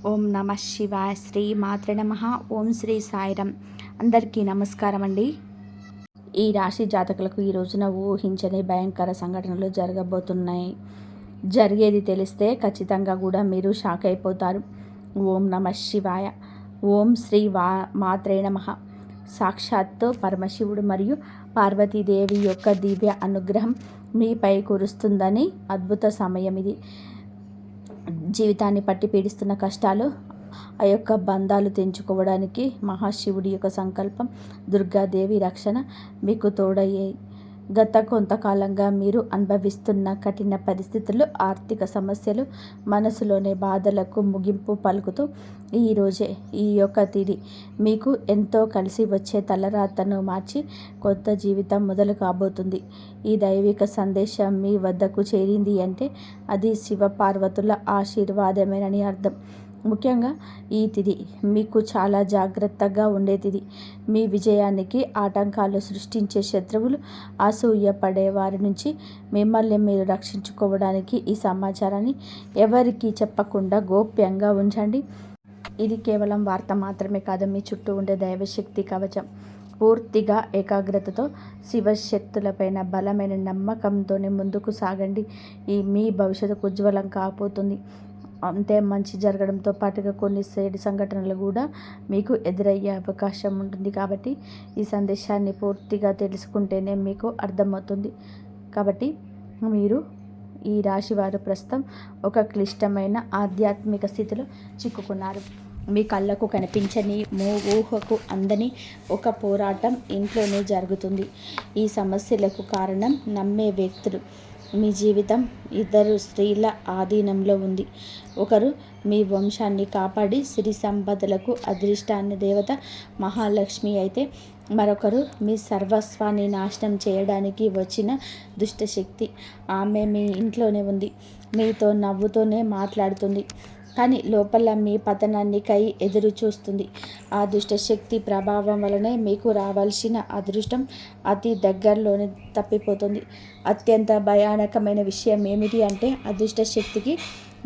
ఓం నమ శివాయ. శ్రీ మాత్రే నమః. ఓం శ్రీ సాయిరం. అందరికీ నమస్కారం అండి. ఈ రాశి జాతకులకు ఈ రోజున ఊహించని భయంకర సంఘటనలు జరగబోతున్నాయి. జరిగేది తెలిస్తే ఖచ్చితంగా కూడా మీరు షాక్ అయిపోతారు. ఓం నమ శివాయ. ఓం శ్రీ మాత్రే నమః. సాక్షాత్తు పరమశివుడు మరియు పార్వతీదేవి యొక్క దివ్య అనుగ్రహం మీపై కురుస్తుందని అద్భుత సమయం ఇది. జీవితాన్ని పట్టి పీడిస్తున్న కష్టాలు, ఆ యొక్క బంధాలు తెంచుకోవడానికి మహాశివుడి యొక్క సంకల్పం, దుర్గాదేవి రక్షణ మీకు తోడయ్యాయి. గత కొంతకాలంగా మీరు అనుభవిస్తున్న కఠిన పరిస్థితులు, ఆర్థిక సమస్యలు, మనసులోని బాధలకు ముగింపు పలుకుతూ ఈరోజే ఈ యొక్క తిథి మీకు ఎంతో కలిసి వచ్చే తలరాతను మార్చి కొత్త జీవితం మొదలు కాబోతుంది. ఈ దైవిక సందేశం మీ వద్దకు చేరింది అంటే అది శివపార్వతుల ఆశీర్వాదమేనని అర్థం. ముఖ్యంగా ఈ తిథి మీకు చాలా జాగ్రత్తగా ఉండే తిథి. మీ విజయానికి ఆటంకాలు సృష్టించే శత్రువులు, అసూయ పడే వారి నుంచి మిమ్మల్ని మీరు రక్షించుకోవడానికి ఈ సమాచారాన్ని ఎవరికీ చెప్పకుండా గోప్యంగా ఉంచండి. ఇది కేవలం వార్త మాత్రమే కాదు, మీ చుట్టూ ఉండే దైవశక్తి కవచం. పూర్తిగా ఏకాగ్రతతో శివశక్తులపైన బలమైన నమ్మకంతోనే ముందుకు సాగండి. మీ భవిష్యత్తు ఉజ్వలం కాబోతుంది. అంతే మంచి జరగడంతో పాటుగా కొన్ని సేడి సంఘటనలు కూడా మీకు ఎదురయ్యే అవకాశం ఉంటుంది. కాబట్టి ఈ సందేశాన్ని పూర్తిగా తెలుసుకుంటేనే మీకు అర్థమవుతుంది. కాబట్టి మీరు ఈ రాశి వారు ప్రస్తుతం ఒక క్లిష్టమైన ఆధ్యాత్మిక స్థితిలో చిక్కుకున్నారు. మీ కళ్ళకు కనిపించని, ఊహకు అందని ఒక పోరాటం ఇంట్లోనే జరుగుతుంది. ఈ సమస్యలకు కారణం నమ్మే వ్యక్తులు. మీ జీవితం ఇద్దరు స్త్రీల ఆధీనంలో ఉంది. ఒకరు మీ వంశాన్ని కాపాడి సిరి సంపదలకు అదృష్టాన్ని దేవత మహాలక్ష్మి అయితే, మరొకరు మీ సర్వస్వాన్ని నాశనం చేయడానికి వచ్చిన దుష్టశక్తి. ఆమె మీ ఇంట్లోనే ఉంది, మీతో నవ్వుతూనే మాట్లాడుతుంది, కానీ లోపల మీ పతనానికై ఎదురు చూస్తుంది. ఆ దుష్టశక్తి ప్రభావం వలనే మీకు రావాల్సిన అదృష్టం అతి దగ్గరలోనే తప్పిపోతుంది. అత్యంత భయానకమైన విషయం ఏమిటి అంటే, అదృష్టశక్తికి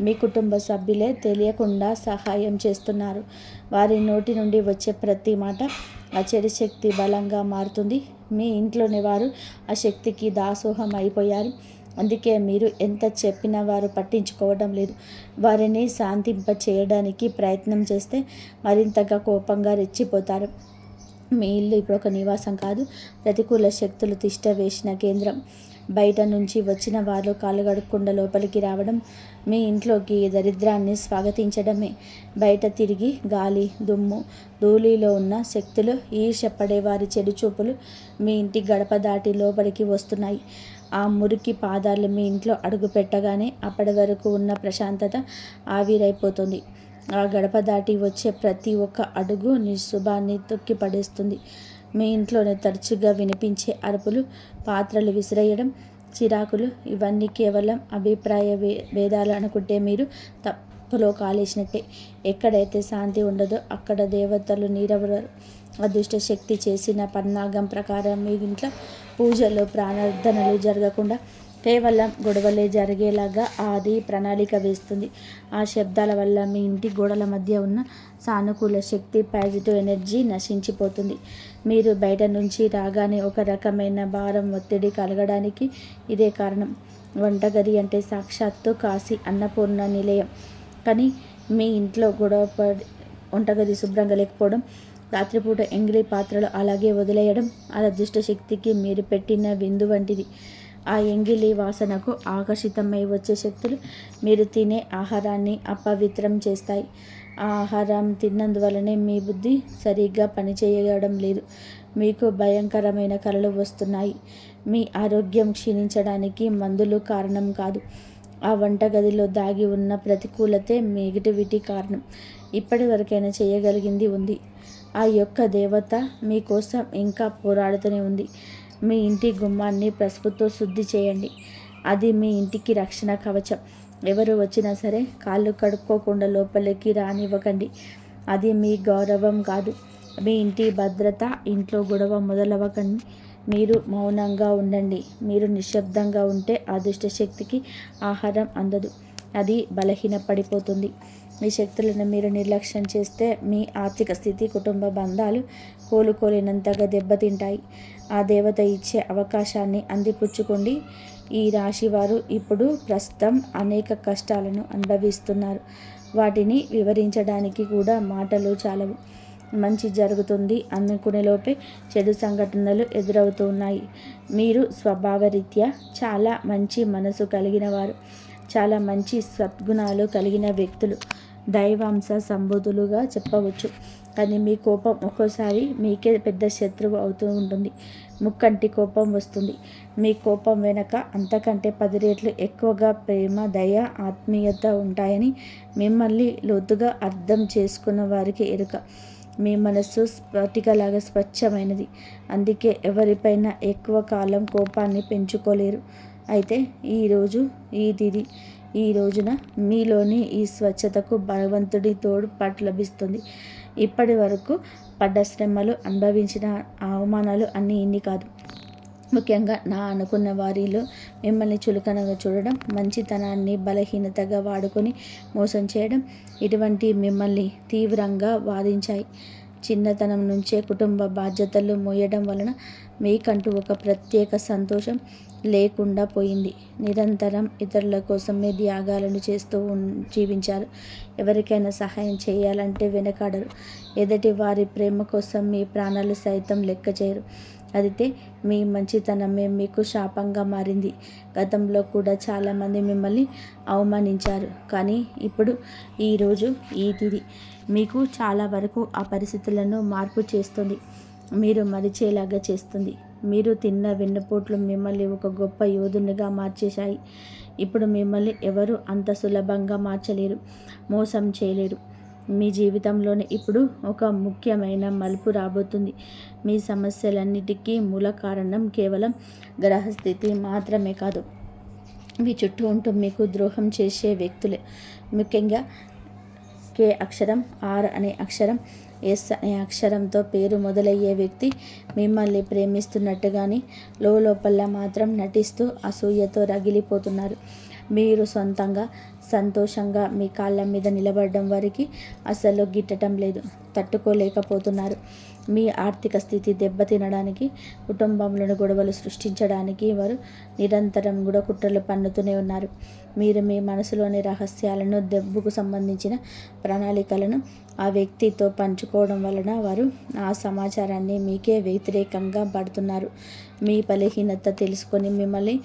మీ కుటుంబ సభ్యులే తెలియకుండా సహాయం చేస్తున్నారు. వారి నోటి నుండి వచ్చే ప్రతి మాట ఆ చెడు శక్తి బలంగా మారుతుంది. మీ ఇంట్లోని వారు ఆ శక్తికి దాసోహం అయిపోయారు. అందుకే మీరు ఎంత చెప్పినా వారు పట్టించుకోవడం లేదు. వారిని శాంతింప చేయడానికి ప్రయత్నం చేస్తే మరింతగా కోపంగా రెచ్చిపోతారు. మీ ఇల్లు ఇప్పుడు ఒక నివాసం కాదు, ప్రతికూల శక్తులు తిష్ట వేసిన కేంద్రం. బయట నుంచి వచ్చిన వారు కాళ్ళు గడుక్కుండా లోపలికి రావడం మీ ఇంట్లోకి దరిద్రాన్ని స్వాగతించడమే. బయట తిరిగి గాలి, దుమ్ము, ధూళిలో ఉన్న శక్తులు, ఈర్ష్యపడే వారి చెడు చూపులు మీ ఇంటి గడప దాటి లోపలికి వస్తున్నాయి. ఆ మురికి పాదాలు మీ ఇంట్లో అడుగు పెట్టగానే అప్పటి వరకు ఉన్న ప్రశాంతత ఆవిరైపోతుంది. ఆ గడప దాటి వచ్చే ప్రతి ఒక్క అడుగు నిశుభాన్ని తొక్కి పడేస్తుంది. మీ ఇంట్లోనే తరచుగా వినిపించే అరుపులు, పాత్రలు విసిరేయడం, చిరాకులు, ఇవన్నీ కేవలం అభిప్రాయ భేదాలు అనుకుంటే మీరు తప్పులో కాలేసినట్టే. ఎక్కడైతే శాంతి ఉండదో అక్కడ దేవతలు నీరెవరు. అదృష్ట శక్తి చేసిన పన్నాగం ప్రకారం మీ ఇంట్లో పూజలు, ప్రార్థనలు జరగకుండా కేవలం గొడవలే జరిగేలాగా అది ప్రణాళిక వేస్తుంది. ఆ శబ్దాల వల్ల మీ ఇంటి గోడల మధ్య ఉన్న సానుకూల శక్తి, పాజిటివ్ ఎనర్జీ నశించిపోతుంది. మీరు బయట నుంచి రాగానే ఒక రకమైన భారం, ఒత్తిడి కలగడానికి ఇదే కారణం. వంటగది అంటే సాక్షాత్తు కాశీ అన్నపూర్ణ నిలయం. కానీ మీ ఇంట్లో వంటగది శుభ్రంగా లేకపోవడం, రాత్రిపూట ఎంగిలి పాత్రలు అలాగే వదిలేయడం ఆ దుష్ట శక్తికి మీరు పెట్టిన విందు వంటిది. ఆ ఎంగిలి వాసనకు ఆకర్షితమై వచ్చే శక్తులు మీరు తినే ఆహారాన్ని అపవిత్రం చేస్తాయి. ఆ ఆహారం తిన్నందువలనే మీ బుద్ధి సరిగ్గా పనిచేయడం లేదు. మీకు భయంకరమైన కలలు వస్తున్నాయి. మీ ఆరోగ్యం క్షీణించడానికి మందులు కారణం కాదు. ఆ వంటగదిలో దాగి ఉన్న ప్రతికూలతే నెగిటివిటీ కారణం. ఇప్పటి వరకైనా చేయగలిగింది ఉంది. ఆ యొక్క దేవత మీకోసం ఇంకా పోరాడుతూనే ఉంది. మీ ఇంటి గుమ్మాన్ని పసుపుతో శుద్ధి చేయండి. అది మీ ఇంటికి రక్షణ కవచం. ఎవరు వచ్చినా సరే కాళ్ళు కడుక్కోకుండా లోపలికి రానివ్వకండి. అది మీ గౌరవం కాదు, మీ ఇంటి భద్రత. ఇంట్లో గొడవ మొదలవ్వకండి. మీరు మౌనంగా ఉండండి. మీరు నిశ్శబ్దంగా ఉంటే ఆ దుష్టశక్తికి ఆహారం అందదు, అది బలహీనపడిపోతుంది. మీ శక్తులను మీరు నిర్లక్ష్యం చేస్తే మీ ఆర్థిక స్థితి, కుటుంబ బంధాలు కోలుకోలేనంతగా దెబ్బతింటాయి. ఆ దేవత ఇచ్చే అవకాశాన్ని అందిపుచ్చుకోండి. ఈ రాశి వారు ఇప్పుడు ప్రస్తుతం అనేక కష్టాలను అనుభవిస్తున్నారు. వాటిని వివరించడానికి కూడా మాటలు చాలవు. మంచి జరుగుతుంది అనుకునేలోపే చెడు సంఘటనలు ఎదురవుతూ ఉన్నాయి. మీరు స్వభావరీత్యా చాలా మంచి మనసు కలిగిన వారు, చాలా మంచి సద్గుణాలు కలిగిన వ్యక్తులు, దైవాంశ సంబోధులుగా చెప్పవచ్చు. కానీ మీ కోపం ఒక్కోసారి మీకే పెద్ద శత్రువు అవుతూ ఉంటుంది. ముక్కంటి కోపం వస్తుంది. మీ కోపం వెనక అంతకంటే 10 రెట్లు ఎక్కువగా ప్రేమ, దయ, ఆత్మీయత ఉంటాయని మిమ్మల్ని లోతుగా అర్థం చేసుకున్న వారికి ఎరుక. మీ మనస్సు స్ఫటికలాగా స్వచ్ఛమైనది. అందుకే ఎవరిపైన ఎక్కువ కాలం కోపాన్ని పెంచుకోలేరు. అయితే ఈ రోజున మీలోని ఈ స్వచ్ఛతకు భగవంతుడి తోడ్పాటు లభిస్తుంది. ఇప్పటి వరకు పడ్డ శ్రమలు, అనుభవించిన అవమానాలు అన్నీ ఇన్ని కాదు. ముఖ్యంగా నా అనుకున్న వారిలో మిమ్మల్ని చులకనగా చూడడం, మంచితనాన్ని బలహీనతగా వాడుకొని మోసం చేయడం, ఇటువంటి మిమ్మల్ని తీవ్రంగా బాధించాయి. చిన్నతనం నుంచే కుటుంబ బాధ్యతలు మోయడం వలన మీకంటూ ఒక ప్రత్యేక సంతోషం లేకుండా పోయింది. నిరంతరం ఇతరుల కోసమే త్యాగాలను చేస్తూ జీవించారు. ఎవరికైనా సహాయం చేయాలంటే వెనకాడరు. ఎదుటి వారి ప్రేమ కోసం మీ ప్రాణాలు సైతం లెక్క చేయరు. అయితే మీ మంచితనమే మీకు శాపంగా మారింది. గతంలో కూడా చాలామంది మిమ్మల్ని అవమానించారు. కానీ ఇప్పుడు ఈ తిథి మీకు చాలా వరకు ఆ పరిస్థితులను మార్పు చేస్తుంది. మీరు మరిచేలాగా చేస్తుంది. మీరు తిన్న వెన్నుపోట్లు మిమ్మల్ని ఒక గొప్ప యోధునిగా మార్చేశాయి. ఇప్పుడు మిమ్మల్ని ఎవరు అంత సులభంగా మార్చలేరు, మోసం చేయలేరు. మీ జీవితంలోనే ఇప్పుడు ఒక ముఖ్యమైన మలుపు రాబోతుంది. మీ సమస్యలన్నిటికీ మూల కారణం కేవలం గ్రహస్థితి మాత్రమే కాదు, మీ చుట్టూ ఉంటూ మీకు ద్రోహం చేసే వ్యక్తులే. ముఖ్యంగా కే అక్షరం, ఆర్ అనే అక్షరం, ఎస్ అనే అక్షరంతో పేరు మొదలయ్యే వ్యక్తి మిమ్మల్ని ప్రేమిస్తున్నట్టుగాని లోపల మాత్రం నటిస్తూ అసూయతో రగిలిపోతున్నారు. మీరు సొంతంగా సంతోషంగా మీ కాళ్ళ మీద నిలబడడం వారికి అసలు గిట్టడం లేదు, తట్టుకోలేకపోతున్నారు. మీ ఆర్థిక స్థితి దెబ్బతినడానికి, కుటుంబంలోని గొడవలు సృష్టించడానికి వారు నిరంతరం కూడా కుట్రలు పన్నుతూనే ఉన్నారు. మీరు మీ మనసులోని రహస్యాలను, దెబ్బకు సంబంధించిన ప్రణాళికలను ఆ వ్యక్తితో పంచుకోవడం వలన వారు ఆ సమాచారాన్ని మీకే వ్యతిరేకంగా పడుతున్నారు. మీ బలహీనత తెలుసుకొని మిమ్మల్ని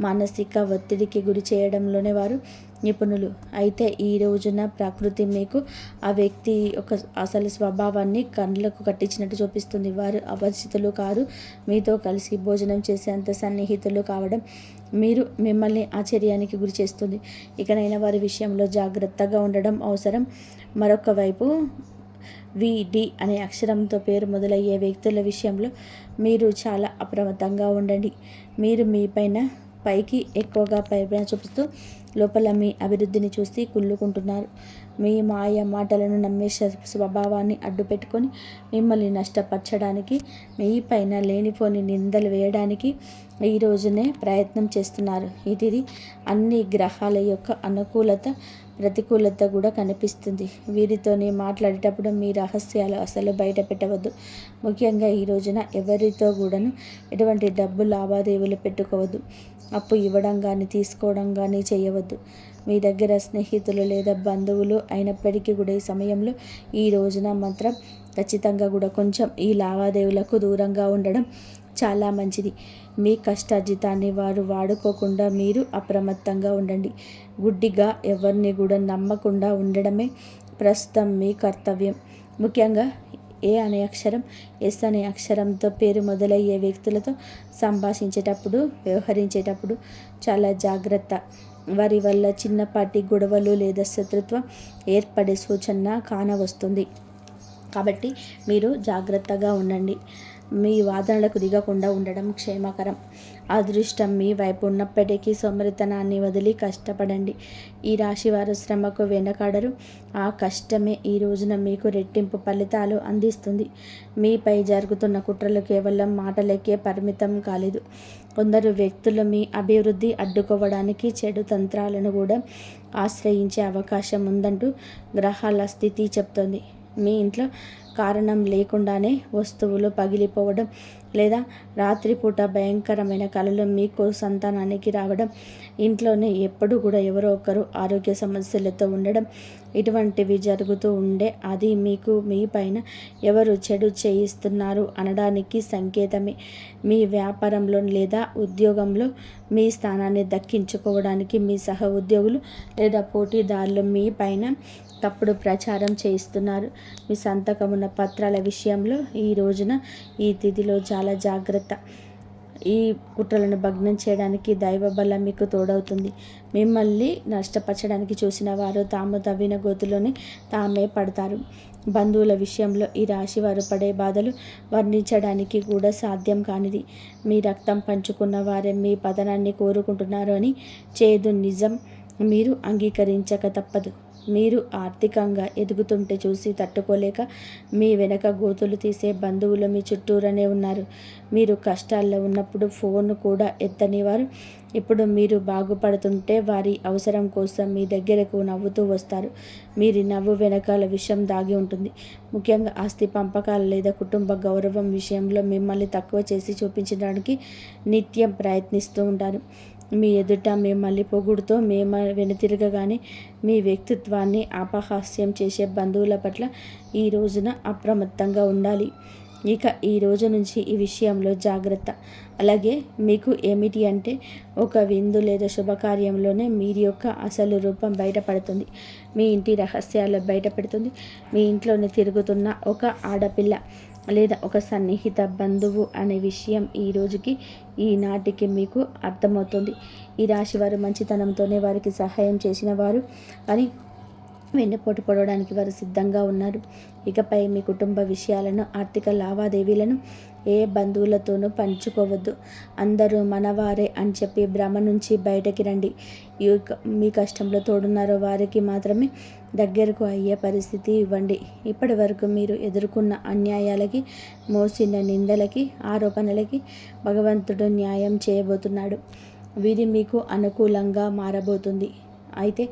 మానసిక ఒత్తిడికి గురి చేయడంలోనే వారు నిపుణులు. అయితే ఈ రోజున ప్రకృతి మీకు ఆ వ్యక్తి ఒక అసలు స్వభావాన్ని కళ్ళకు కట్టించినట్టు చూపిస్తుంది. వారు అపరిచితులు కారు, మీతో కలిసి భోజనం చేసేంత సన్నిహితులు కావడం మిమ్మల్ని ఆశ్చర్యానికి గురి చేస్తుంది. ఇకనైనా వారి విషయంలో జాగ్రత్తగా ఉండడం అవసరం. మరొక వైపు విడి అనే అక్షరంతో పేరు మొదలయ్యే వ్యక్తుల విషయంలో మీరు చాలా అప్రమత్తంగా ఉండండి. మీరు పైకి ఎక్కువగా ప్రేమ చూపిస్తూ లోపల మీ అభివృద్ధిని చూసి కుళ్ళుకుంటున్నారు. మీ మాయ మాటలను నమ్మే స్వభావాన్ని అడ్డుపెట్టుకొని మిమ్మల్ని నష్టపరచడానికి, మీ పైన లేనిపోని నిందలు వేయడానికి ఈ రోజునే ప్రయత్నం చేస్తున్నారు. ఇది అన్ని గ్రహాల యొక్క అనుకూలత, ప్రతికూలత కూడా కనిపిస్తుంది. వీరితోని మాట్లాడేటప్పుడు మీ రహస్యాలు అసలు బయట పెట్టవద్దు. ముఖ్యంగా ఈ రోజున ఎవరితో కూడాను ఎటువంటి డబ్బు లావాదేవీలు పెట్టుకోవద్దు. అప్పు ఇవ్వడం కానీ తీసుకోవడం కానీ చేయవద్దు. మీ దగ్గర స్నేహితులు లేదా బంధువులు అయినప్పటికీ కూడా ఈ సమయంలో ఈ రోజున మాత్రం ఖచ్చితంగా కూడా కొంచెం ఈ లావాదేవీలకు దూరంగా ఉండడం చాలా మంచిది. మీ కష్టార్జితాన్ని వారు వాడుకోకుండా మీరు అప్రమత్తంగా ఉండండి. గుడ్డిగా ఎవరిని కూడా నమ్మకుండా ఉండడమే ప్రస్తుతం మీ కర్తవ్యం. ముఖ్యంగా ఏ అనే అక్షరం, ఎస్ అనే అక్షరంతో పేరు మొదలయ్యే వ్యక్తులతో సంభాషించేటప్పుడు, వ్యవహరించేటప్పుడు చాలా జాగ్రత్త. వారి వల్ల చిన్నపాటి గొడవలు లేదా శత్రుత్వం ఏర్పడే సూచన కానవస్తుంది. కాబట్టి మీరు జాగ్రత్తగా ఉండండి. మీ వాదనలకు దిగకుండా ఉండడం క్షేమకరం. అదృష్టం మీ వైపు ఉన్నప్పటికీ సోమరితనాన్ని వదిలి కష్టపడండి. ఈ రాశివారు శ్రమకు వెనకాడరు. ఆ కష్టమే ఈ రోజున మీకు రెట్టింపు ఫలితాలు అందిస్తుంది. మీపై జరుగుతున్న కుట్రలు కేవలం మాటలకే పరిమితం కాలేదు. కొందరు వ్యక్తులు మీ అభివృద్ధి అడ్డుకోవడానికి చెడు తంత్రాలను కూడా ఆశ్రయించే అవకాశం ఉందంటూ గ్రహాల స్థితి చెప్తోంది. మీ ఇంట్లో కారణం లేకుండానే వస్తువులు పగిలిపోవడం లేదా రాత్రిపూట భయంకరమైన కలలు మీకు సంతానానికి రావడం, ఇంట్లోనే ఎప్పుడు కూడా ఎవరో ఒకరు ఆరోగ్య సమస్యలతో ఉండడం, ఇటువంటివి జరుగుతూ ఉండే అది మీకు మీ పైన ఎవరు చెడు చేయిస్తున్నారు అనడానికి సంకేతమే. మీ వ్యాపారంలో లేదా ఉద్యోగంలో మీ స్థానాన్ని దక్కించుకోవడానికి మీ సహ ఉద్యోగులు లేదా పోటీదారులు మీ పైన తప్పుడు ప్రచారం చేయిస్తున్నారు. మీ సంతకం ఉన్న పత్రాల విషయంలో ఈ రోజున ఈ తిథిలో చాలా జాగ్రత్త. ఈ కుట్రలను భగ్నం చేయడానికి దైవ బలం మీకు తోడవుతుంది. మిమ్మల్ని నష్టపరచడానికి చూసిన వారు తాము తవ్విన గోతులోనే తామే పడతారు. బంధువుల విషయంలో ఈ రాశి వారు పడే బాధలు వర్ణించడానికి కూడా సాధ్యం కానిది. మీ రక్తం పంచుకున్న వారే మీ పతనాన్ని కోరుకుంటున్నారు అని చేదు నిజం మీరు అంగీకరించక తప్పదు. మీరు ఆర్థికంగా ఎదుగుతుంటే చూసి తట్టుకోలేక మీ వెనక గోతులు తీసే బంధువులు మీ చుట్టూరనే ఉన్నారు. మీరు కష్టాల్లో ఉన్నప్పుడు ఫోన్ కూడా ఎత్తని వారు ఇప్పుడు మీరు బాగుపడుతుంటే వారి అవసరం కోసం మీ దగ్గరకు నవ్వుతూ వస్తారు. మీరు నవ్వు వెనకాల విషయం దాగి ఉంటుంది. ముఖ్యంగా ఆస్తి పంపకాలు లేదా కుటుంబ గౌరవం విషయంలో మిమ్మల్ని తక్కువ చేసి చూపించడానికి నిత్యం ప్రయత్నిస్తూ ఉంటారు. మీ ఎదుట మిమ్మల్ని పొగుడుతో వెనుతిరగగానే మీ వ్యక్తిత్వాన్ని అపహాస్యం చేసే బంధువుల పట్ల ఈ రోజున అప్రమత్తంగా ఉండాలి. ఇక ఈ రోజు నుంచి ఈ విషయంలో జాగ్రత్త. అలాగే మీకు ఏమిటి అంటే ఒక విందు లేదా శుభకార్యంలోనే మీరు యొక్క అసలు రూపం బయటపడుతుంది. మీ ఇంటి రహస్యాలు బయటపెడుతుంది. మీ ఇంట్లోనే తిరుగుతున్న ఒక ఆడపిల్ల లేదా ఒక సన్నిహిత బంధువు అనే విషయం ఈ రోజుకి ఈనాటికి మీకు అర్థమవుతుంది. ఈ రాశి వారు మంచితనంతోనే వారికి సహాయం చేసిన వారు కానీ వెన్నుపోటు పొడవడానికి వారు సిద్ధంగా ఉన్నారు. ఇకపై మీ కుటుంబ విషయాలను, ఆర్థిక లావాదేవీలను ఏ బంధువులతోనూ పంచుకోవద్దు. అందరూ మనవారే అని చెప్పి భ్రమ నుంచి బయటకి రండి. మీ కష్టంలో తోడున్నారో వారికి మాత్రమే దగ్గరకు అయ్యే పరిస్థితి ఇవ్వండి. ఇప్పటి వరకు మీరు ఎదుర్కొన్న అన్యాయాలకి, మోసిన నిందలకి, ఆరోపణలకి భగవంతుడు న్యాయం చేయబోతున్నాడు. వీరి మీకు అనుకూలంగా మారబోతుంది. అయితే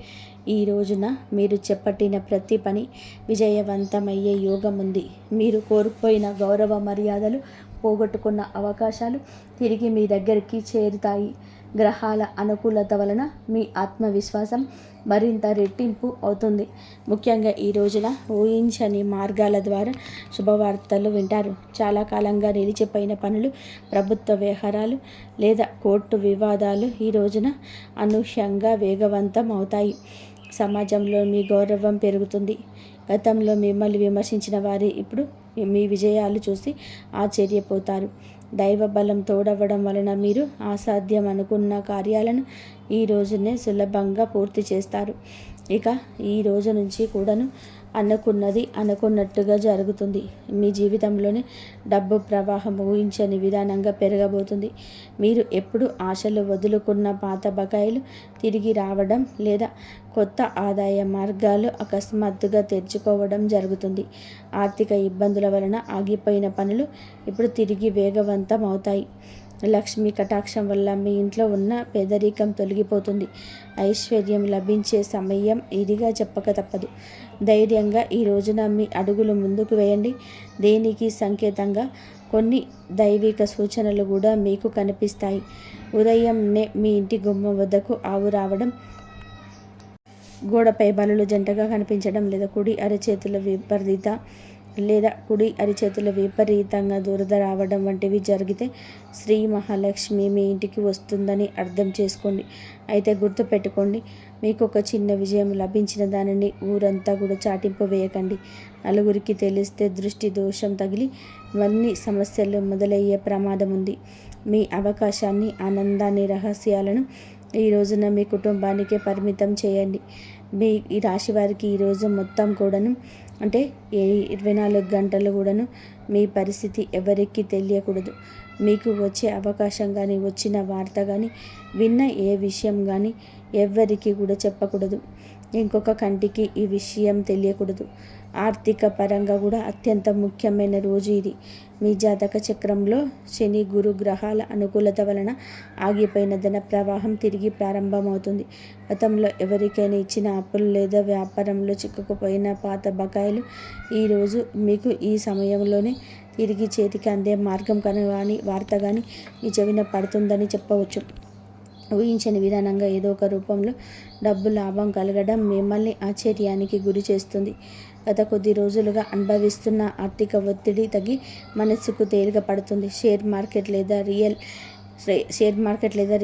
ఈ రోజున మీరు చేపట్టిన ప్రతి పని విజయవంతమయ్యే యోగం ఉంది. మీరు కోల్పోయిన గౌరవ మర్యాదలు, పోగొట్టుకున్న అవకాశాలు తిరిగి మీ దగ్గరికి చేరుతాయి. గ్రహాల అనుకూలత వలన మీ ఆత్మవిశ్వాసం మరింత రెట్టింపు అవుతుంది. ముఖ్యంగా ఈ రోజున ఊహించని మార్గాల ద్వారా శుభవార్తలు వింటారు. చాలా కాలంగా నిలిచిపోయిన పనులు, ప్రభుత్వ వ్యవహారాలు లేదా కోర్టు వివాదాలు ఈ రోజున అనూహ్యంగా వేగవంతం అవుతాయి. సమాజంలో మీ గౌరవం పెరుగుతుంది. గతంలో మిమ్మల్ని విమర్శించిన వారే ఇప్పుడు మీ విజయాలు చూసి ఆశ్చర్యపోతారు. దైవ బలం తోడవడం వలన మీరు అసాధ్యం అనుకున్న కార్యాలను ఈ రోజునే సులభంగా పూర్తి చేస్తారు. ఇక ఈ రోజు నుంచి కూడాను అనుకున్నది అనుకున్నట్టుగా జరుగుతుంది. మీ జీవితంలోనే డబ్బు ప్రవాహం ఊహించని విధానంగా పెరగబోతుంది. మీరు ఎప్పుడు ఆశలు వదులుకున్న పాత బకాయిలు తిరిగి రావడం లేదా కొత్త ఆదాయ మార్గాలు అకస్మాత్తుగా తెరుచుకోవడం జరుగుతుంది. ఆర్థిక ఇబ్బందుల వలన ఆగిపోయిన పనులు ఇప్పుడు తిరిగి వేగవంతం అవుతాయి. లక్ష్మీ కటాక్షం వల్ల మీ ఇంట్లో ఉన్న పేదరికం తొలగిపోతుంది. ఐశ్వర్యం లభించే సమయం ఇదిగా చెప్పక తప్పదు. ధైర్యంగా ఈ రోజున మీ అడుగులు ముందుకు వేయండి. దేనికి సంకేతంగా కొన్ని దైవిక సూచనలు కూడా మీకు కనిపిస్తాయి. ఉదయంనే మీ ఇంటి గుమ్మం వద్దకు ఆవు రావడం, గోడపై బలులు జంటగా కనిపించడం లేదా కుడి అరిచేతుల విపరీతంగా దురద రావడం వంటివి జరిగితే శ్రీ మహాలక్ష్మి మీ ఇంటికి వస్తుందని అర్థం చేసుకోండి. అయితే గుర్తుపెట్టుకోండి, మీకు ఒక చిన్న విజయం లభించిన దానిని ఊరంతా కూడా చాటింపు వేయకండి. నలుగురికి తెలిస్తే దృష్టి దోషం తగిలి ఇవన్నీ సమస్యలు మొదలయ్యే ప్రమాదం ఉంది. మీ అవకాశాన్ని, ఆనందాన్ని, రహస్యాలను ఈ రోజున మీ కుటుంబానికే పరిమితం చేయండి. ఈ రాశి వారికి ఈరోజు మొత్తం కూడాను అంటే 24 గంటలు కూడాను మీ పరిస్థితి ఎవరికీ తెలియకూడదు. మీకు వచ్చే అవకాశం కానీ, వచ్చిన వార్త కానీ, విన్న ఏ విషయం కానీ ఎవ్వరికీ కూడా చెప్పకూడదు. ఇంకొక కంటికి ఈ విషయం తెలియకూడదు. ఆర్థిక పరంగా కూడా అత్యంత ముఖ్యమైన రోజు ఇది. మీ జాతక చక్రంలో శని గురు గ్రహాల అనుకూలత వలన ఆగిపోయిన ధన ప్రవాహం తిరిగి ప్రారంభమవుతుంది. గతంలో ఎవరికైనా ఇచ్చిన అప్పులు లేదా వ్యాపారంలో చిక్కుకుపోయిన పాత బకాయిలు ఈరోజు మీకు ఈ సమయంలోనే తిరిగి చేతికి అందే మార్గం కానీ వార్త కానీ మీ చెవిన పడుతుందని చెప్పవచ్చు. ఊహించని విధానంగా ఏదో ఒక రూపంలో డబ్బు లాభం కలగడం మిమ్మల్ని ఆశ్చర్యానికి గురి చేస్తుంది. గత కొద్ది రోజులుగా అనుభవిస్తున్న ఆర్థిక ఒత్తిడి తగ్గి మనస్సుకు తేలిక పడుతుంది. షేర్ మార్కెట్ లేదా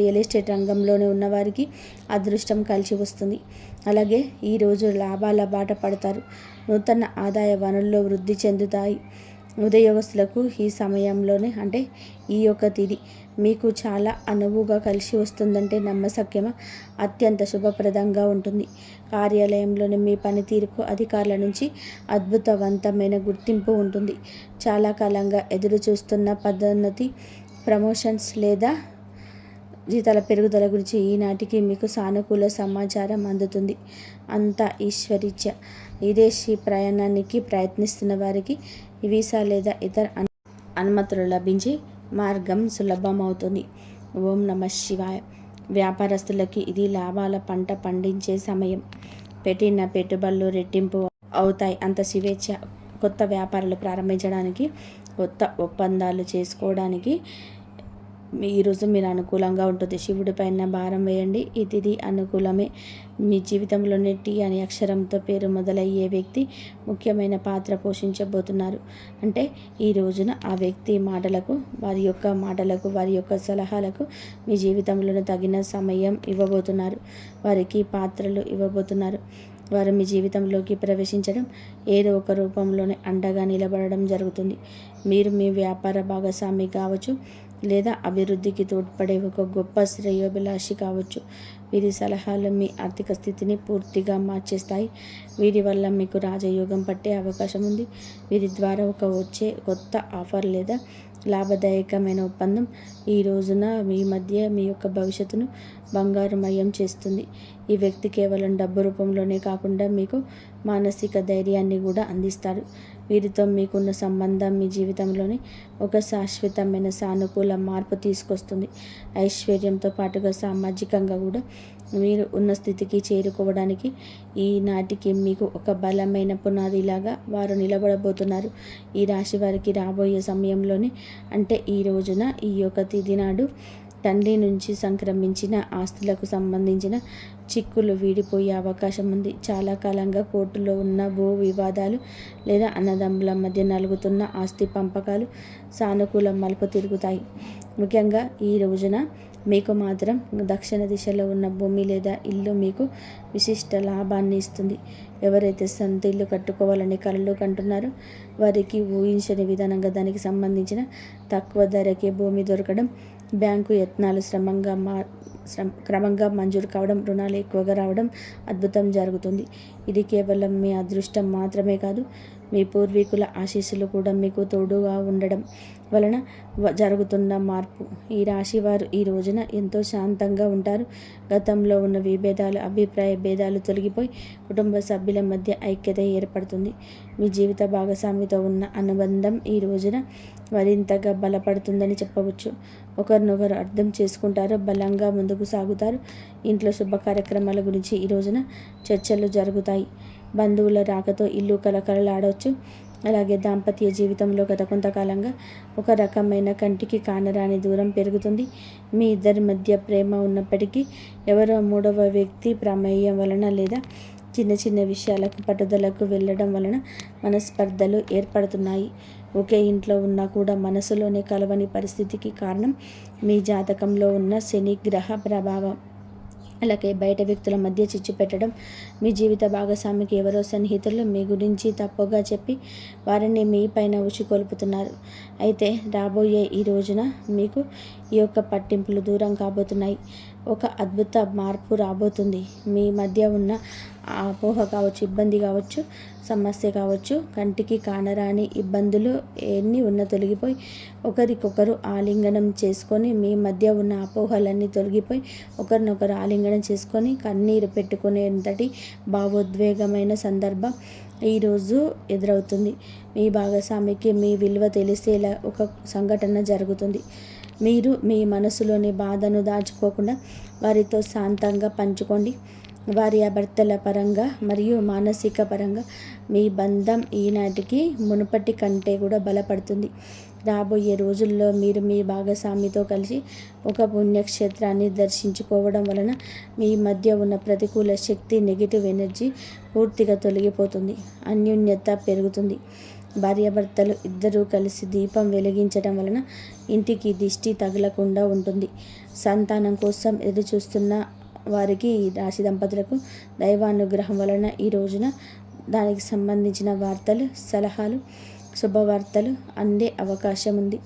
రియల్ ఎస్టేట్ రంగంలోనే ఉన్నవారికి అదృష్టం కలిసి వస్తుంది. అలాగే ఈరోజు లాభాల బాట పడతారు. నూతన ఆదాయ వనరులు వృద్ధి చెందుతాయి. ఉద్యోగస్తులకు ఈ సమయంలోనే అంటే ఈ యొక్క తిథి మీకు చాలా అనువుగా కలిసి వస్తుందంటే నమ్మశక్యమా అత్యంత శుభప్రదంగా ఉంటుంది. కార్యాలయంలోని మీ పనితీరుకు అధికారుల నుంచి అద్భుతవంతమైన గుర్తింపు ఉంటుంది. చాలా కాలంగా ఎదురు చూస్తున్న పదోన్నతి, ప్రమోషన్స్ లేదా జీతాల పెరుగుదల గురించి ఈనాటికి మీకు సానుకూల సమాచారం అందుతుంది. అంతా ఈశ్వరీచ్ఛ. విదేశీ ప్రయాణానికి ప్రయత్నిస్తున్న వారికి వీసా లేదా ఇతర అనుమతులు లభించే మార్గం సులభమవుతుంది. ఓం నమః శివాయ. వ్యాపారస్తులకి ఇది లాభాల పంట పండించే సమయం. పెట్టిన పెట్టుబడులు రెట్టింపు అవుతాయి. అంత స్వేచ్ఛ. కొత్త వ్యాపారాలు ప్రారంభించడానికి, కొత్త ఒప్పందాలు చేసుకోవడానికి ఈరోజు మీరు అనుకూలంగా ఉంటుంది. శివుడి పైన భారం వేయండి. ఈ తిథి అనుకూలమే. మీ జీవితంలోనే టీ అనే అక్షరంతో పేరు మొదలయ్యే వ్యక్తి ముఖ్యమైన పాత్ర పోషించబోతున్నారు. అంటే ఈ రోజున ఆ వ్యక్తి మాటలకు, వారి యొక్క సలహాలకు మీ జీవితంలోనే తగిన సమయం ఇవ్వబోతున్నారు. వారికి పాత్రలు ఇవ్వబోతున్నారు. వారు మీ జీవితంలోకి ప్రవేశించడం, ఏదో ఒక రూపంలోనే అండగా నిలబడడం జరుగుతుంది. మీరు మీ వ్యాపార భాగస్వామి కావచ్చు, లేదా అభివృద్ధికి తోడ్పడే ఒక గొప్ప శ్రేయోభిలాషి కావచ్చు. వీరి సలహాలు మీ ఆర్థిక స్థితిని పూర్తిగా మార్చేస్తాయి. వీరి వల్ల మీకు రాజయోగం పట్టే అవకాశం ఉంది. వీరి ద్వారా వచ్చే కొత్త ఆఫర్ లేదా లాభదాయకమైన ఒప్పందం ఈ రోజున మీ యొక్క భవిష్యత్తును బంగారుమయం చేస్తుంది. ఈ వ్యక్తి కేవలం డబ్బు రూపంలోనే కాకుండా మీకు మానసిక ధైర్యాన్ని కూడా అందిస్తాడు. వీరితో మీకున్న సంబంధం మీ జీవితంలోని ఒక శాశ్వతమైన సానుకూల మార్పు తీసుకొస్తుంది. ఐశ్వర్యంతో పాటుగా సామాజికంగా కూడా మీరు ఉన్న స్థితికి చేరుకోవడానికి ఈనాటికి మీకు ఒక బలమైన పునాదిలాగా వారు నిలబడబోతున్నారు. ఈ రాశి వారికి రాబోయే సమయంలోనే అంటే ఈ రోజున ఈ యొక్క తిథి నాడు తండ్రి నుంచి సంక్రమించిన ఆస్తులకు సంబంధించిన చిక్కులు వీడిపోయే అవకాశం ఉంది. చాలా కాలంగా కోర్టులో ఉన్న భూ వివాదాలు లేదా అన్నదమ్ముల మధ్య నలుగుతున్న ఆస్తి పంపకాలు సానుకూల మలుపు తిరుగుతాయి. ముఖ్యంగా ఈ రోజున మీకు మాత్రం దక్షిణ దిశలో ఉన్న భూమి లేదా ఇల్లు మీకు విశిష్ట లాభాన్ని ఇస్తుంది. ఎవరైతే సొంత ఇల్లు కట్టుకోవాలని కలలు కంటున్నారో వారికి ఊహించని విధానంగా దానికి సంబంధించిన తక్కువ ధరకే భూమి దొరకడం, బ్యాంకు యత్నాలు క్రమంగా మంజూరు కావడం, రుణాలు ఎక్కువగా రావడం అద్భుతం జరుగుతుంది. ఇది కేవలం మీ అదృష్టం మాత్రమే కాదు, మీ పూర్వీకుల ఆశీస్సులు కూడా మీకు తోడుగా ఉండడం వలన జరుగుతున్న మార్పు. ఈ రాశి వారు ఈ రోజున ఎంతో శాంతంగా ఉంటారు. గతంలో ఉన్న విభేదాలు, అభిప్రాయ భేదాలు తొలగిపోయి కుటుంబ సభ్యుల మధ్య ఐక్యత ఏర్పడుతుంది. మీ జీవిత భాగస్వామితో ఉన్న అనుబంధం ఈ రోజున మరింతగా బలపడుతుందని చెప్పవచ్చు. ఒకరినొకరు అర్థం చేసుకుంటారు, బలంగా ముందుకు సాగుతారు. ఇంట్లో శుభ కార్యక్రమాల గురించి ఈ రోజున చర్చలు జరుగుతాయి. బంధువుల రాకతో ఇల్లు కలకలలాడవచ్చు. అలాగే దాంపత్య జీవితంలో గత కొంతకాలంగా ఒక రకమైన కంటికి కానరాని దూరం పెరుగుతుంది. మీ ఇద్దరి మధ్య ప్రేమ ఉన్నప్పటికీ ఎవరో మూడవ వ్యక్తి ప్రమేయం వలన లేదా చిన్న చిన్న విషయాలకు పట్టుదలకు వెళ్ళడం వలన మనస్పర్ధలు ఏర్పడుతున్నాయి. ఒకే ఇంట్లో ఉన్నా కూడా మనసులోనే కలవని పరిస్థితికి కారణం మీ జాతకంలో ఉన్న శని గ్రహ ప్రభావం. అలాగే బయట వ్యక్తుల మధ్య చిచ్చు పెట్టడం, మీ జీవిత భాగస్వామికి ఎవరో సన్నిహితులు మీ గురించి తప్పుగా చెప్పి వారిని మీ పైన ఉచికొల్పుతున్నారు. అయితే రాబోయే ఈ రోజున మీకు ఈ యొక్క పట్టింపులు దూరం కాబోతున్నాయి. ఒక అద్భుత మార్పు రాబోతుంది. మీ మధ్య ఉన్న అపోహ కావచ్చు, ఇబ్బంది కావచ్చు, సమస్య కావచ్చు, కంటికి కానరాని ఇబ్బందులు ఎన్ని ఉన్నా తొలగిపోయి ఒకరికొకరు ఆలింగనం చేసుకొని, మీ మధ్య ఉన్న అపోహలన్నీ తొలగిపోయి ఒకరినొకరు ఆలింగనం చేసుకొని కన్నీరు పెట్టుకునేంతటి భావోద్వేగమైన సందర్భం ఈరోజు ఎదురవుతుంది. మీ భాగస్వామికి మీ విలువ తెలిసేలా ఒక సంఘటన జరుగుతుంది. మీరు మీ మనసులోని బాధను దాచుకోకుండా వారితో శాంతంగా పంచుకోండి. వారి భర్తల పరంగా మరియు మానసిక పరంగా మీ బంధం ఈనాటికి మునుపటి కంటే కూడా బలపడుతుంది. రాబోయే రోజుల్లో మీరు మీ భాగస్వామితో కలిసి ఒక పుణ్యక్షేత్రాన్ని దర్శించుకోవడం వలన మీ మధ్య ఉన్న ప్రతికూల శక్తి, నెగిటివ్ ఎనర్జీ పూర్తిగా తొలగిపోతుంది. అన్యోన్యత పెరుగుతుంది. భార్యాభర్తలు ఇద్దరూ కలిసి దీపం వెలిగించడం వలన ఇంటికి దిష్టి తగలకుండా ఉంటుంది. సంతానం కోసం ఎదురుచూస్తున్న వారికి, ఈ రాశి దంపతులకు దైవానుగ్రహం వలన ఈ రోజున దానికి సంబంధించిన వార్తలు, సలహాలు, శుభవార్తలు అందే అవకాశం ఉంది.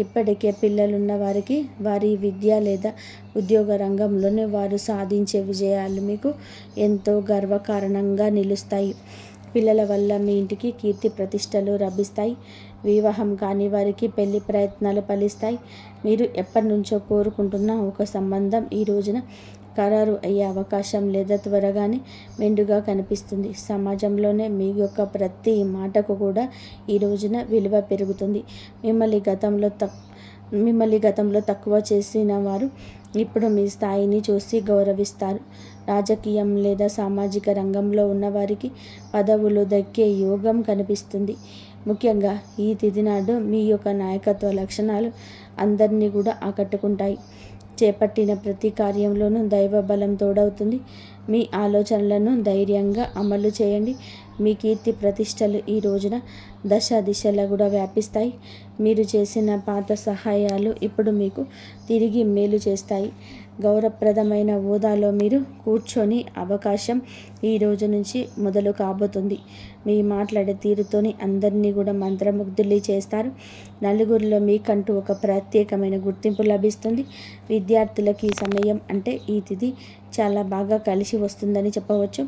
ఇప్పటికే పిల్లలున్న వారికి వారి విద్య లేదా ఉద్యోగ రంగంలోనే వారు సాధించే విజయాలు మీకు ఎంతో గర్వకారణంగా నిలుస్తాయి. పిల్లల వల్ల మీ ఇంటికి కీర్తి ప్రతిష్టలు లభిస్తాయి. వివాహం కాని వారికి పెళ్లి ప్రయత్నాలు ఫలిస్తాయి. మీరు ఎప్పటి నుంచో కోరుకుంటున్న ఒక సంబంధం ఈ రోజున ఖరారు అయ్యే అవకాశం లేదా త్వరగానే మెండుగా కనిపిస్తుంది. సమాజంలోనే మీ యొక్క ప్రతి మాటకు కూడా ఈ రోజున విలువ పెరుగుతుంది. మిమ్మల్ని గతంలో తక్కువ చేసిన వారు ఇప్పుడు మీ స్థాయిని చూసి గౌరవిస్తారు. రాజకీయం లేదా సామాజిక రంగంలో ఉన్నవారికి పదవులు దక్కే యోగం కనిపిస్తుంది. ముఖ్యంగా ఈ తిథి నాడు మీ యొక్క నాయకత్వ లక్షణాలు అందరినీ కూడా ఆకట్టుకుంటాయి. చేపట్టిన ప్రతి కార్యంలోనూ దైవ బలం తోడవుతుంది. మీ ఆలోచనలను ధైర్యంగా అమలు చేయండి. మీ కీర్తి ప్రతిష్టలు ఈ రోజున దశ దిశలా కూడా వ్యాపిస్తాయి. మీరు చేసిన పాత సహాయాలు ఇప్పుడు మీకు తిరిగి మేలు చేస్తాయి. గౌరవప్రదమైన హోదాలో మీరు కూర్చొని అవకాశం ఈ రోజు నుంచి మొదలు కాబోతుంది. మీ మాట్లాడే తీరుతోని అందరినీ కూడా మంత్రముగ్ధుల్ని చేస్తారు. నలుగురిలో మీకంటూ ఒక ప్రత్యేకమైన గుర్తింపు లభిస్తుంది. విద్యార్థులకి ఈ సమయం అంటే ఈ తిథి చాలా బాగా కలిసి వస్తుందని చెప్పవచ్చు.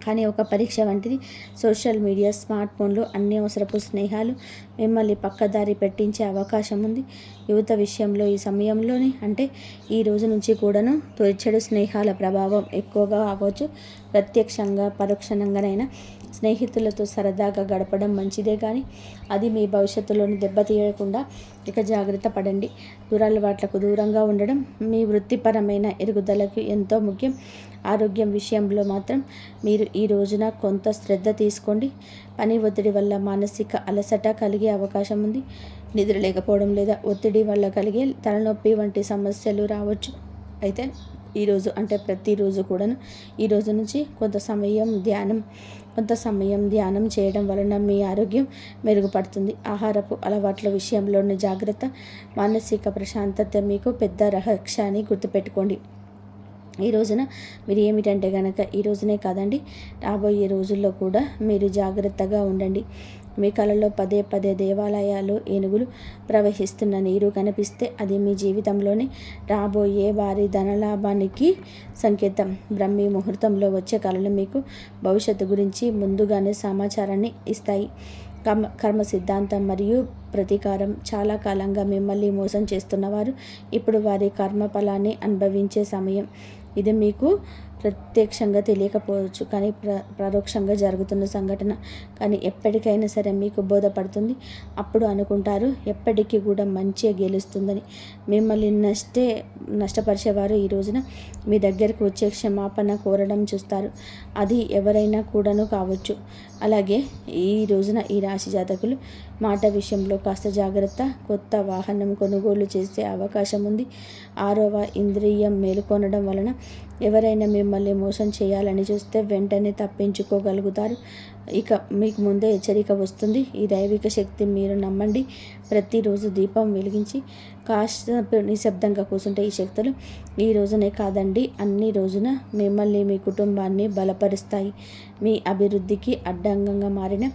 కానీ ఒక పరీక్ష వంటిది. సోషల్ మీడియా, స్మార్ట్ ఫోన్లు, అత్యవసరపు స్నేహాలు మిమ్మల్ని పక్కదారి పెట్టించే అవకాశం ఉంది. యువత విషయంలో ఈ సమయంలోనే అంటే ఈ రోజు నుంచి కూడాను చెడు స్నేహాల ప్రభావం ఎక్కువగా అవ్వచ్చు. ప్రత్యక్షంగా పరోక్షంగానైనా స్నేహితులతో సరదాగా గడపడం మంచిదే, కానీ అది మీ భవిష్యత్తులోని దెబ్బతీయకుండా ఇక జాగ్రత్త పడండి. దురలవాట్లకు దూరంగా ఉండడం మీ వృత్తిపరమైన ఎదుగుదలకు ఎంతో ముఖ్యం. ఆరోగ్యం విషయంలో మాత్రం మీరు ఈ రోజున కొంత శ్రద్ధ తీసుకోండి. పని ఒత్తిడి వల్ల మానసిక అలసట కలిగే అవకాశం ఉంది. నిద్ర లేకపోవడం లేదా ఒత్తిడి వల్ల కలిగే తలనొప్పి వంటి సమస్యలు రావచ్చు. అయితే ఈరోజు అంటే ప్రతిరోజు కూడాను ఈ రోజు నుంచి కొంత సమయం ధ్యానం చేయడం వలన మీ ఆరోగ్యం మెరుగుపడుతుంది. ఆహారపు అలవాట్ల విషయంలోని జాగ్రత్త, మానసిక ప్రశాంతత మీకు పెద్ద రహస్య అని గుర్తుపెట్టుకోండి. ఈ రోజున మీరు ఏమిటంటే కనుక ఈ రోజునే కాదండి, రాబోయే రోజుల్లో కూడా మీరు జాగ్రత్తగా ఉండండి. మీ కళలో పదే పదే దేవాలయాలు, ఏనుగులు ప్రవహిస్తున్న నీరు కనిపిస్తే అది మీ జీవితంలోనే రాబోయే వారి ధనలాభానికి సంకేతం. బ్రహ్మీ ముహూర్తంలో వచ్చే కళలు మీకు భవిష్యత్తు గురించి ముందుగానే సమాచారాన్ని ఇస్తాయి. కర్మ సిద్ధాంతం మరియు ప్రతీకారం చాలా కాలంగా మిమ్మల్ని మోసం చేస్తున్నవారు ఇప్పుడు వారి కర్మ ఫలాన్ని అనుభవించే సమయం. ఇది మీకు ప్రత్యక్షంగా తెలియకపోవచ్చు, కానీ పరోక్షంగా జరుగుతున్న సంఘటన. కానీ ఎప్పటికైనా సరే మీకు బోధపడుతుంది. అప్పుడు అనుకుంటారు ఎప్పటికీ కూడా మంచిగా గెలుస్తుందని. మిమ్మల్ని నష్టపరిచేవారు ఈ రోజున మీ దగ్గరకు వచ్చే క్షమాపణ కోరడం చూస్తారు. అది ఎవరైనా కూడాను కావచ్చు. అలాగే ఈ రోజున ఈ రాశి జాతకులు మాట విషయంలో కాస్త జాగ్రత్త. కొత్త వాహనం కొనుగోలు చేసే అవకాశం ఉంది. 6వ ఇంద్రియం మేలుకొనడం వలన ఎవరైనా మిమ్మల్ని మోసం చేయాలని చూస్తే వెంటనే తప్పించుకోగలుగుతారు. ఇక మీకు ముందే హెచ్చరిక వస్తుంది. ఈ దైవిక శక్తి మీరు నమ్మండి. ప్రతిరోజు దీపం వెలిగించి కాస్త నిశ్శబ్దంగా కూర్చుంటే ఈ శక్తులు ఈ రోజునే కాదండి అన్ని రోజున మిమ్మల్ని, మీ కుటుంబాన్ని బలపరుస్తాయి. మీ అభివృద్ధికి అడ్డంగా మారిన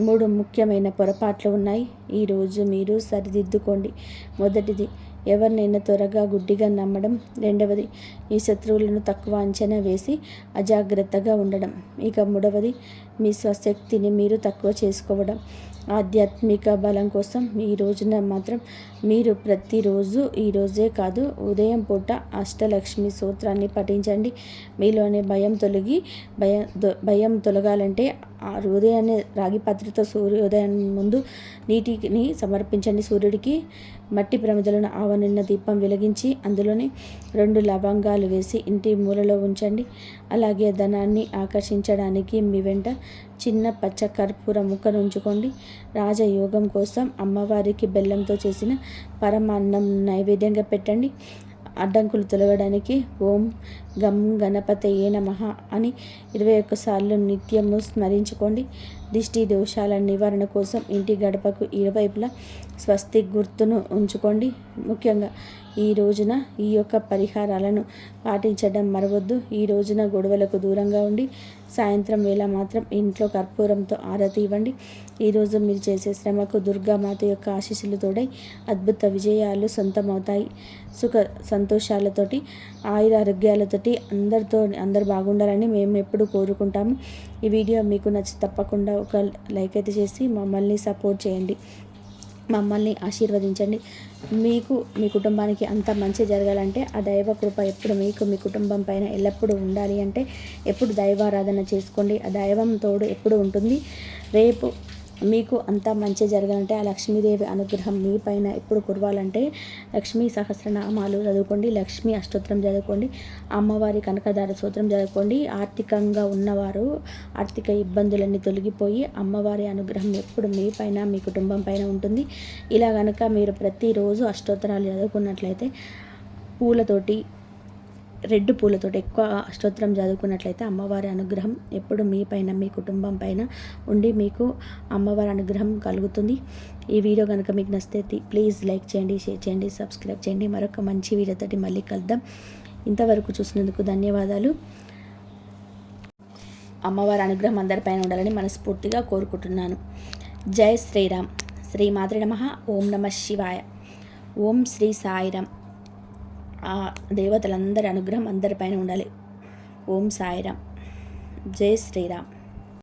3 ముఖ్యమైన పొరపాట్లు ఉన్నాయి. ఈరోజు మీరు సరిదిద్దుకోండి. మొదటిది, ఎవరినైనా త్వరగా గుడ్డిగా నమ్మడం. రెండవది, ఈ శత్రువులను తక్కువ అంచనా వేసి అజాగ్రత్తగా ఉండడం. ఇక మూడవది, మీ స్వశక్తిని మీరు తక్కువ చేసుకోవడం. ఆధ్యాత్మిక బలం కోసం ఈ రోజున మాత్రం మీరు ప్రతిరోజు, ఈరోజే కాదు, ఉదయం పూట అష్టలక్ష్మి స్తోత్రాన్ని పఠించండి. మీలోని భయం తొలగాలంటే ఆ ఉదయాన్నే రాగి పాత్రతో సూర్యోదయం ముందు నీటిని సమర్పించండి సూర్యుడికి. మట్టి ప్రమిదలను ఆవనిన్న దీపం వెలిగించి అందులోని 2 లవంగాలు వేసి ఇంటి మూలలో ఉంచండి. అలాగే ధనాన్ని ఆకర్షించడానికి మీ వెంట చిన్న పచ్చ కర్పూర ముక్కను ఉంచుకోండి. రాజయోగం కోసం అమ్మవారికి బెల్లంతో చేసిన పరమాన్నం నైవేద్యంగా పెట్టండి. అడ్డంకులు తొలగడానికి ఓం గం గణపతయే నమః అని 21 సార్లు నిత్యము స్మరించుకోండి. దిష్టి దోషాల నివారణ కోసం ఇంటి గడపకు ఇరువైపులా స్వస్తిక్ గుర్తును ఉంచుకోండి. ముఖ్యంగా ఈ రోజున ఈ యొక్క పరిహారాలను పాటించడం మరవద్దు. ఈ రోజున గొడవలకు దూరంగా ఉండి సాయంత్రం వేళ మాత్రం ఇంట్లో కర్పూరంతో ఆరతి ఇవ్వండి. ఈరోజు మీరు చేసే శ్రమకు దుర్గామాత యొక్క ఆశీస్సులు తోడై అద్భుత విజయాలు సొంతమవుతాయి. సుఖ సంతోషాలతోటి ఆయురారోగ్యాలతోటి అందరు బాగుండాలని మేము ఎప్పుడు కోరుకుంటాము. ఈ వీడియో మీకు నచ్చి తప్పకుండా ఒక లైక్ అయితే చేసి మమ్మల్ని సపోర్ట్ చేయండి, మమ్మల్ని ఆశీర్వదించండి. మీకు మీ కుటుంబానికి అంత మంచి జరగాలంటే ఆ దైవ కృప ఎప్పుడు మీకు మీ కుటుంబం పైన ఎల్లప్పుడూ ఉండాలి అంటే ఎప్పుడు దైవారాధన చేసుకోండి. ఆ దైవం తోడు ఎప్పుడు ఉంటుంది. రేపు మీకు అంతా మంచి జరగాలంటే ఆ లక్ష్మీదేవి అనుగ్రహం మీ పైన ఎప్పుడు కురవాలంటే లక్ష్మీ సహస్రనామాలు చదువుకోండి, లక్ష్మీ అష్టోత్తరం చదువుకోండి, అమ్మవారి కనకదార స్తోత్రం చదువుకోండి. ఆర్థికంగా ఉన్నవారు ఆర్థిక ఇబ్బందులన్నీ తొలగిపోయి అమ్మవారి అనుగ్రహం ఎప్పుడు మీ పైన మీ కుటుంబం పైన ఉంటుంది. ఇలా కనుక మీరు ప్రతిరోజు అష్టోత్తరాలు చదువుకున్నట్లయితే పూలతోటి, రెడ్ పూలతోటి ఎక్కువ అష్టోత్తరం చదువుకున్నట్లయితే అమ్మవారి అనుగ్రహం ఎప్పుడు మీ పైన మీ కుటుంబం పైన ఉండి మీకు అమ్మవారి అనుగ్రహం కలుగుతుంది. ఈ వీడియో కనుక మీకు నచ్చితే ప్లీజ్ లైక్ చేయండి, షేర్ చేయండి, సబ్స్క్రైబ్ చేయండి. మరొక మంచి వీడియోతోటి మళ్ళీ కలుద్దాం. ఇంతవరకు చూసినందుకు ధన్యవాదాలు. అమ్మవారి అనుగ్రహం అందరిపైన ఉండాలని మనస్ఫూర్తిగా కోరుకుంటున్నాను. జై శ్రీరామ్. శ్రీ మాత్రే నమః. ఓం నమః శివాయ. ఓం శ్రీ సాయిరామ్. ఆ దేవతలందరి అనుగ్రహం అందరిపైన ఉండాలి. ఓం సాయిరామ్. జై శ్రీరామ్.